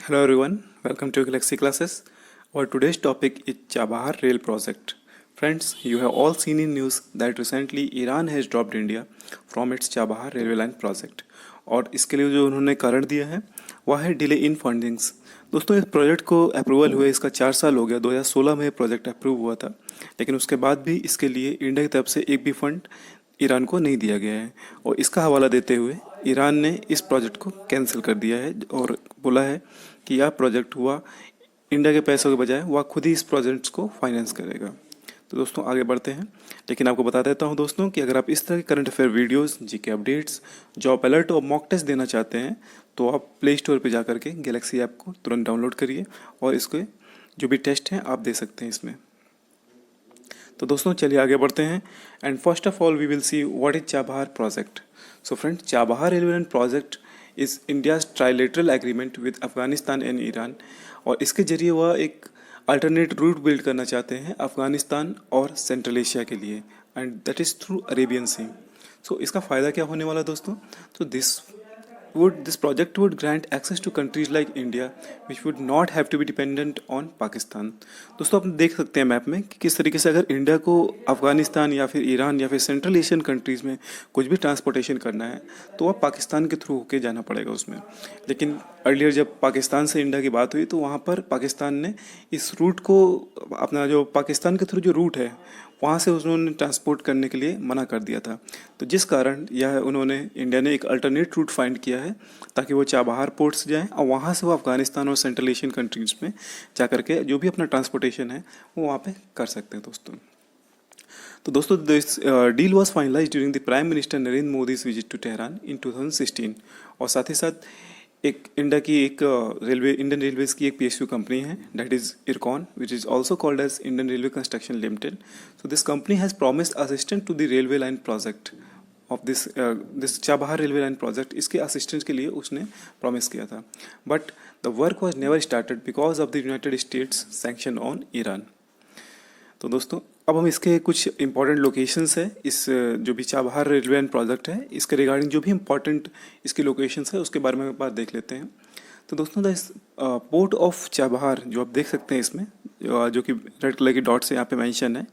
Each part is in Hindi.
Hello everyone, welcome to Galaxy Classes. Our today's topic is Chabahar Rail Project. Friends, you have all seen in news that recently Iran has dropped India from its Chabahar railway line project. और इसके लिए जो उन्होंने कारण दिया है वह है डिले इन फंडिंग्स। दोस्तों, इस प्रोजेक्ट को अप्रूवल हुए इसका 4 साल हो गया। 2016 में ये प्रोजेक्ट अप्रूव हुआ था, लेकिन उसके बाद भी इसके लिए इंडिया की तरफ से एक भी फंड ईरान को नहीं दिया गया है। और इसका हवाला देते हुए ईरान ने इस प्रोजेक्ट को कैंसिल कर दिया है और बोला है कि यह प्रोजेक्ट हुआ इंडिया के पैसों के बजाय वह खुद ही इस प्रोजेक्ट्स को फाइनेंस करेगा। तो दोस्तों आगे बढ़ते हैं, लेकिन आपको बता देता हूं दोस्तों कि अगर आप इस तरह के current affair videos, GK updates, job alert और मॉक टेस्ट देना चाहते हैं तो आप प्ले स्टोर पर जा करके गैलेक्सी ऐप को तुरंत डाउनलोड करिए और इसके जो भी टेस्ट हैं आप दे सकते हैं इसमें। तो दोस्तों चलिए आगे बढ़ते हैं। And first of all we will see what is Chabahar project. So friend, Chabahar railway line project is India's trilateral agreement with Afghanistan and Iran. और इसके जरिए वह एक अल्टरनेट रूट बिल्ड करना चाहते हैं अफगानिस्तान और सेंट्रल एशिया के लिए, and that is through Arabian Sea. So इसका फ़ायदा क्या होने वाला दोस्तों? तो this project would grant access to countries like India which would not have to be dependent on Pakistan। दोस्तों आप देख सकते हैं मैप में कि किस तरीके से अगर इंडिया को अफगानिस्तान या फिर ईरान या फिर सेंट्रल एशियन कंट्रीज़ में कुछ भी ट्रांसपोर्टेशन करना है तो वह पाकिस्तान के थ्रू होके जाना पड़ेगा उसमें। लेकिन अर्लियर जब पाकिस्तान से इंडिया की बात हुई तो वहाँ पर पाकिस्तान ने इस रूट को, अपना जो पाकिस्तान के थ्रू जो रूट है वहाँ से उन्होंने ट्रांसपोर्ट करने के लिए मना कर दिया था। तो जिस कारण यह इंडिया ने एक अल्टरनेट रूट फाइंड किया है ताकि वो चाबहार पोर्ट से जाएँ और वहाँ से वो अफगानिस्तान और सेंट्रल एशियन कंट्रीज़ में जा करके जो भी अपना ट्रांसपोर्टेशन है वो वहाँ पे कर सकते हैं दोस्तों। तो दोस्तों this deal was finalize during the prime minister Narendra Modi's visit to Tehran in 2016। और साथ ही साथ एक इंडिया की एक इंडियन रेलवेज की एक PSU कंपनी है, that is IRCON, which is also called as Indian Railway Construction Limited. So this company has promised assistant to the railway line project of this Chabahar railway line project. इसके असिस्टेंट के लिए उसने प्रॉमिस किया था, but the work was never started because of the United States sanction on Iran. तो दोस्तों अब हम इसके कुछ इंपॉर्टेंट लोकेशंस है, इस जो भी चाबहार रेलवे लाइन प्रोजेक्ट है इसके रिगार्डिंग जो भी इंपॉर्टेंट इसकी लोकेशंस है उसके बारे में एक बार देख लेते हैं। तो दोस्तों द पोर्ट ऑफ चाबहार जो आप देख सकते हैं इसमें जो कि रेड कलर की डॉट से यहाँ पे मेंशन है।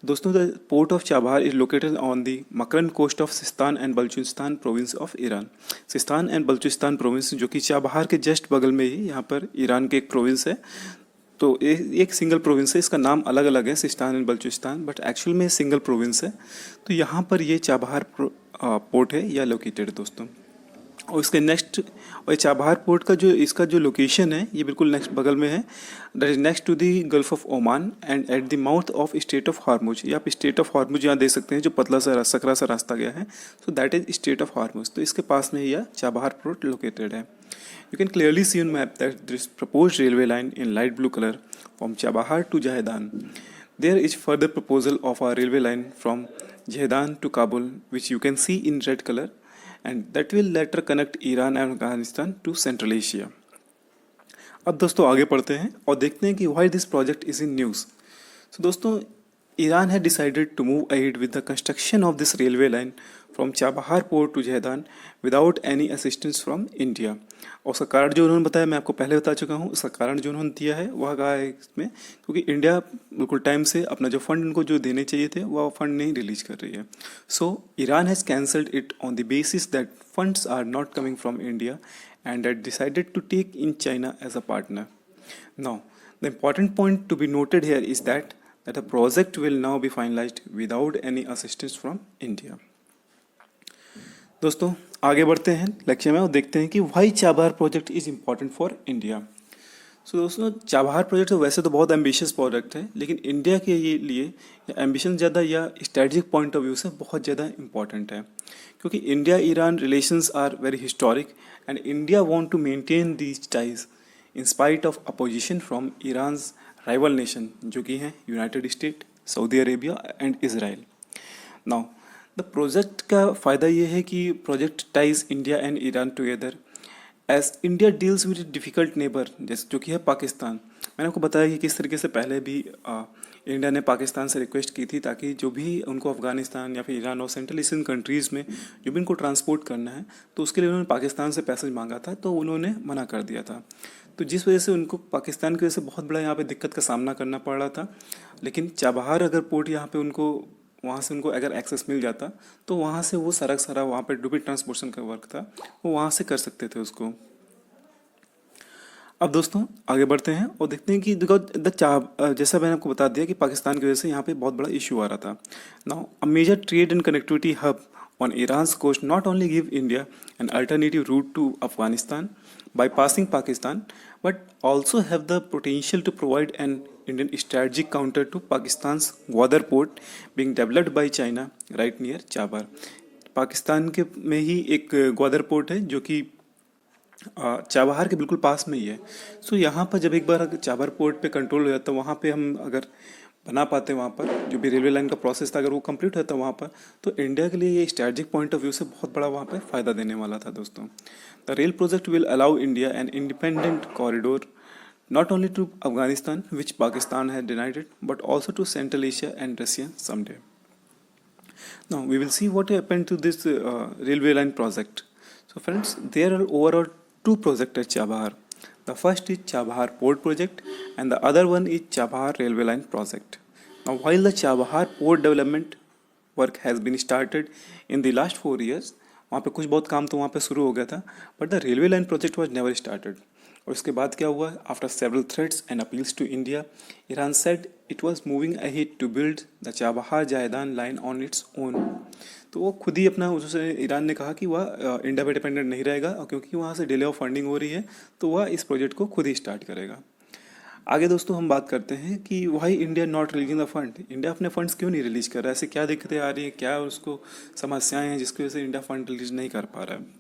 दोस्तों the port of Chabahar is located on the Makran coast of Sistan and Baluchistan province of Iran. Sistan and Baluchistan province जो कि चाबहार के जस्ट बगल में ही यहाँ पर ईरान के एक प्रोविंस है। तो एक सिंगल प्रोविंस है, इसका नाम अलग अलग है Sistan and Balochistan, but actual में सिंगल प्रोविंस है। तो यहाँ पर ये चाबहार पोर्ट है या लोकेटेड दोस्तों। और इसके नेक्स्ट और चाबहार पोर्ट का जो इसका जो लोकेशन है ये बिल्कुल नेक्स्ट बगल में है, that is next to the Gulf of Oman and at the mouth of state of Hormuz. ये आप स्टेट ऑफ हार्मुज यहाँ देख सकते हैं जो पतला सा सकरा सा रास्ता गया है, so that is state of Hormuz. तो इसके पास में यह चाबहार पोर्ट लोकेटेड है। You can clearly see on map that there is proposed railway line in light blue color from Chabahar to Jahedan. There is further proposal of a railway line from Jahedan to Kabul, which you can see in red color, and that will later connect Iran and Afghanistan to Central Asia. अब दोस्तों आगे पढ़ते हैं और देखते हैं कि why this project is in news. So दोस्तों Iran had decided to move ahead with the construction of this railway line from Chabahar port to Jhedan without any assistance from India। और उसका कारण जो उन्होंने बताया मैं आपको पहले बता चुका हूँ। उसका कारण जो उन्होंने दिया है वह कहा है इसमें क्योंकि इंडिया बिल्कुल टाइम से अपना जो फंड उनको जो देने चाहिए थे वह फंड नहीं रिलीज कर रही है। So Iran has cancelled it on the basis that funds are not coming from India and that decided to take in China as a partner. Now the important point to be noted here is that the project will now be finalized without any assistance from India। दोस्तों आगे बढ़ते हैं लेक्चर में और देखते हैं कि why Chabahar project is important for India. So दोस्तों चाबहार प्रोजेक्ट वैसे तो बहुत एम्बिशियस प्रोजेक्ट है, लेकिन इंडिया के लिए एम्बिशन ज़्यादा या स्ट्रेटजिक पॉइंट ऑफ व्यू से बहुत ज़्यादा इंपॉर्टेंट है, क्योंकि India Iran relations are very historic and India want to maintain these ties in spite of opposition from Iran's rival nation जो कि हैं United State, Saudi Arabia and Israel. Now the project का फ़ायदा ये है कि project ties India and Iran together as India deals with difficult neighbour जैसे जो कि है पाकिस्तान। मैंने आपको बताया कि किस तरीके से पहले भी इंडिया ने पाकिस्तान से रिक्वेस्ट की थी ताकि जो भी उनको अफगानिस्तान या फिर ईरान और सेंट्रल एशियन कंट्रीज़ में जो भी इनको ट्रांसपोर्ट करना है तो उसके लिए उन्होंने पाकिस्तान से पैसेज मांगा था, तो उन्होंने मना कर दिया था। तो जिस वजह से उनको पाकिस्तान की वजह से बहुत बड़ा यहाँ पे दिक्कत का सामना करना पड़ रहा था। लेकिन चाबहार अगर पोर्ट यहाँ पे उनको वहाँ से उनको अगर एक्सेस मिल जाता तो वहाँ से वो सारा वहाँ पे जो भी ट्रांसपोर्टेशन का वर्क था वो वहाँ से कर सकते थे उसको। अब दोस्तों आगे बढ़ते हैं और देखते हैं कि जैसा मैंने आपको बता दिया कि पाकिस्तान की वजह से यहाँ पे बहुत बड़ा इशू आ रहा था। Now a major trade and connectivity hub on Iran's coast not only give India an alternative route to Afghanistan by passing Pakistan, but also have the potential to provide an Indian strategic counter to Pakistan's Gwadar port being developed by China right near Chabahar। Pakistan के में ही एक ग्वादर पोर्ट है जो कि चाबहार के बिल्कुल पास में ही है। सो यहाँ पर जब एक बार चाबहार पोर्ट पे कंट्रोल हो जाता है, वहाँ पे हम अगर बना पाते हैं, वहाँ पर जो भी रेलवे लाइन का प्रोसेस था अगर वो कंप्लीट होता है वहाँ पर, तो इंडिया के लिए ये स्ट्रेटजिक पॉइंट ऑफ व्यू से बहुत बड़ा वहाँ पे फ़ायदा देने वाला था दोस्तों। The rail project will allow India an independent corridor not only to Afghanistan, which Pakistan had denied it, but also to Central Asia and Russia someday. Now we will see what happened to this railway line project. So friends, there are overall two projects at Chabahar. The first is Chabahar Port Project and the other one is Chabahar Railway Line Project. Now while the Chabahar Port development work has been started in the last 4 years, वहाँ पे कुछ बहुत काम तो वहाँ पे शुरू हो गया था, but the railway line project was never started. और उसके बाद क्या हुआ, after several threats and appeals to India, Iran said it was moving ahead to build the Chabahar Zahedan line on its own. तो वो खुद ही अपना उससे ईरान ने कहा कि वह इंडिया पे डिपेंडेंट नहीं रहेगा, और क्योंकि वहाँ से डिले ऑफ फंडिंग हो रही है तो वह इस प्रोजेक्ट को खुद ही स्टार्ट करेगा। आगे दोस्तों हम बात करते हैं कि why India not releasing the fund. India अपने फंड्स क्यों नहीं रिलीज कर रहा है, ऐसे क्या दिक्कतें आ रही हैं, क्या उसको समस्याएं हैं जिसकी वजह से इंडिया फंड रिलीज नहीं कर पा रहा है।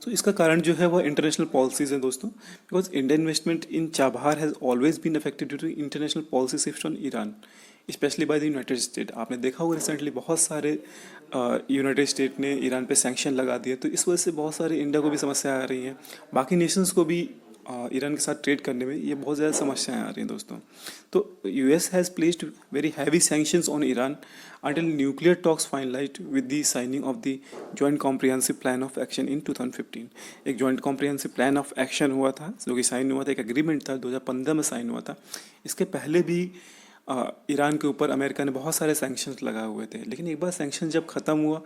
तो इसका कारण जो है वह इंटरनेशनल पॉलिसीज़ हैं दोस्तों, because Indian investment in Chabahar has always been affected due to international policy shift on Iran, specially by the United State. आपने देखा होगा रिसेंटली बहुत सारे यूनाइटेड स्टेट ने ईरान पे सैंक्शन लगा दिए, तो इस वजह से बहुत सारे इंडिया को भी समस्या आ रही हैं, बाकी नेशंस को भी ईरान के साथ ट्रेड करने में ये बहुत ज़्यादा समस्याएं आ रही हैं दोस्तों। तो US has placed very heavy sanctions on Iran until nuclear talks finalized with the signing of the joint comprehensive plan of action in 2015। एक joint comprehensive plan of action हुआ था जो कि साइन हुआ था, एक एग्रीमेंट था 2015 में साइन हुआ था। इसके पहले भी ईरान के ऊपर अमेरिका ने बहुत सारे सैंक्शंस लगाए हुए थे, लेकिन एक बार सैंक्शन जब ख़त्म हुआ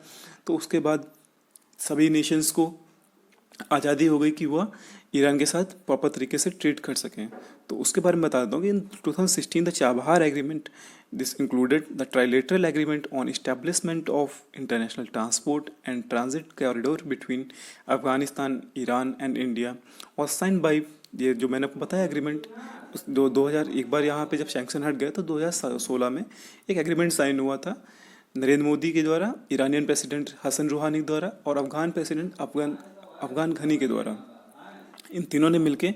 तो उसके बाद सभी नेशंस को आज़ादी हो गई कि वह ईरान के साथ प्रॉपर तरीके से ट्रीट कर सकें। तो उसके बारे में बता देता हूँ कि इन 2016 the Chabahar agreement, this included the trilateral agreement on establishment of international transport and transit corridor between Afghanistan, Iran and India, और साइन बाई, ये जो मैंने आपको बताया एग्रीमेंट 2000 एक बार यहाँ पे जब सैंक्शन हट गया तो 2016 में एक एग्रीमेंट साइन हुआ था नरेंद्र मोदी के द्वारा, ईरानियन प्रेसिडेंट हसन रूहानी द्वारा और अफगान प्रेसिडेंट अफगान घनी के द्वारा। इन तीनों ने मिलके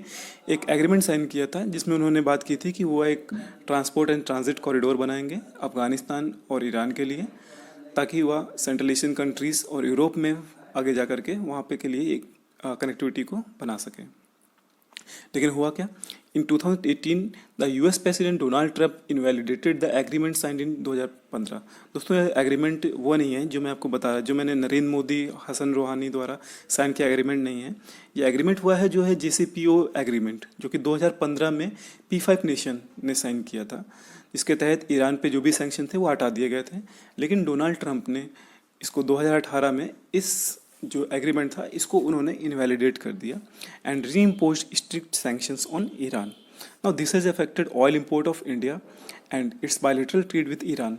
एक एग्रीमेंट साइन किया था जिसमें उन्होंने बात की थी कि वो एक ट्रांसपोर्ट एंड ट्रांजिट कॉरिडोर बनाएंगे अफगानिस्तान और ईरान के लिए, ताकि वह सेंट्रल एशियन कंट्रीज़ और यूरोप में आगे जा करके वहाँ पे के लिए एक कनेक्टिविटी को बना सकें। लेकिन हुआ क्या, इन 2018 the US president Donald Trump invalidated the agreement signed in 2015। दोस्तों ये एग्रीमेंट वो नहीं है जो मैं आपको बता रहा, जो मैंने नरेंद्र मोदी हसन रूहानी द्वारा साइन किया एग्रीमेंट नहीं है। ये एग्रीमेंट हुआ है जो है JCPO एग्रीमेंट, जो कि 2015 में P5 नेशन ने साइन किया था, जिसके तहत ईरान पे जो भी सैंक्शन थे वो हटा दिए गए थे। लेकिन डोनाल्ड ट्रंप ने इसको 2018 में इस जो एग्रीमेंट था इसको उन्होंने इनवैलिडेट कर दिया and re impose strict sanctions on Iran. Now this has affected oil import of India and it's bilateral trade with Iran.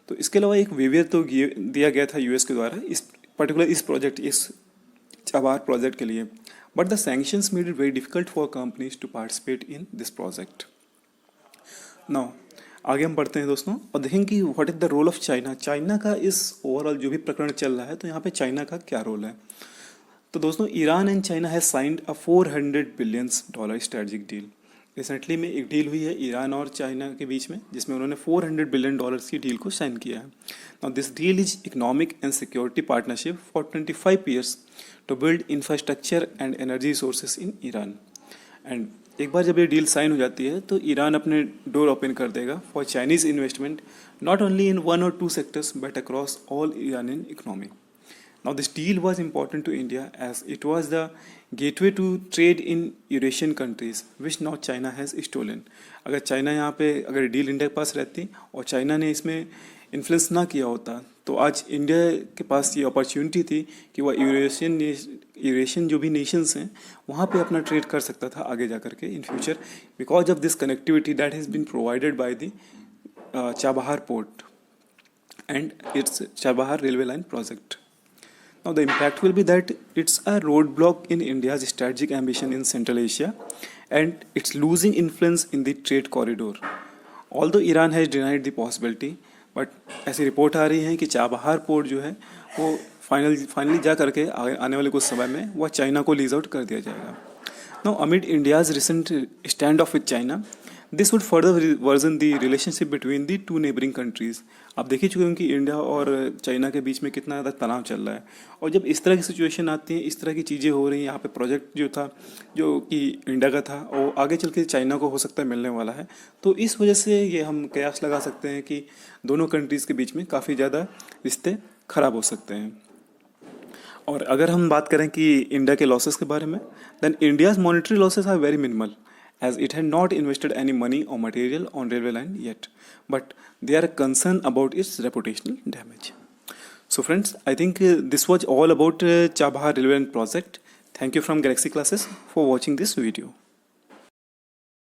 तो इसके अलावा एक वेवियर तो दिया गया था यूएस के द्वारा इस पर्टिकुलर इस प्रोजेक्ट, इस चाबहार प्रोजेक्ट के लिए, but the sanctions made it very difficult for companies to participate in this project. Now आगे हम बढ़ते हैं दोस्तों और देखेंगे कि what is the role of China. China का इस ओवरऑल जो भी प्रकरण चल रहा है तो यहाँ पे चाइना का क्या रोल है। तो दोस्तों Iran and China has signed a $400 billion strategic deal. Recently में एक डील हुई है ईरान और चाइना के बीच में जिसमें उन्होंने $400 बिलियन की डील को साइन किया है। Now this deal is economic and security partnership for 25 years to build infrastructure and energy sources in Iran and एक बार जब ये डील साइन हो जाती है तो ईरान अपने डोर ओपन कर देगा for Chinese investment not only in 1 or 2 sectors but across all Iranian economy. Now, this deal was important to India as it was the gateway to trade in Eurasian countries, which now China has stolen. अगर चाइना यहाँ पे अगर डील इंडिया के पास रहती और चाइना ने इसमें इन्फ्लुएंस ना किया होता तो आज इंडिया के पास ये अपॉर्चुनिटी थी कि वह यूरेशियन जो भी नेशंस हैं वहाँ पे अपना ट्रेड कर सकता था आगे जा कर के in future because of this connectivity that has been provided by the Chabahar port and its Chabahar railway line project. Now, the impact will be that it's a roadblock in India's strategic ambition in Central Asia and it's losing influence in the trade corridor. Although Iran has denied the possibility, but ऐसी रिपोर्ट आ रही है कि चाबहार पोर्ट जो है वो फाइनली जा करके आने वाले कुछ समय में वह चाइना को लीज आउट कर दिया जाएगा. Now, amid India's recent standoff with China, this would further worsen the relationship between the two neighbouring countries. आप देख ही चुके हैं कि इंडिया और चाइना के बीच में कितना ज़्यादा तनाव चल रहा है और जब इस तरह की सिचुएशन आती है इस तरह की चीज़ें हो रही हैं यहाँ पे प्रोजेक्ट जो था जो कि इंडिया का था वो आगे चल के चाइना को हो सकता है मिलने वाला है. तो इस वजह से ये हम कयास लगा सकते हैं कि दोनों कंट्रीज़ के बीच में काफ़ी ज़्यादा रिश्ते ख़राब हो सकते हैं. और अगर हम बात करें कि इंडिया के लॉसेस के बारे में then India's monetary losses are very minimal as it had not invested any money or material on railway line yet, but they are concerned about its reputational damage. So friends, I think this was all about Chabahar Railway Line project. Thank you from Galaxy Classes for watching this video.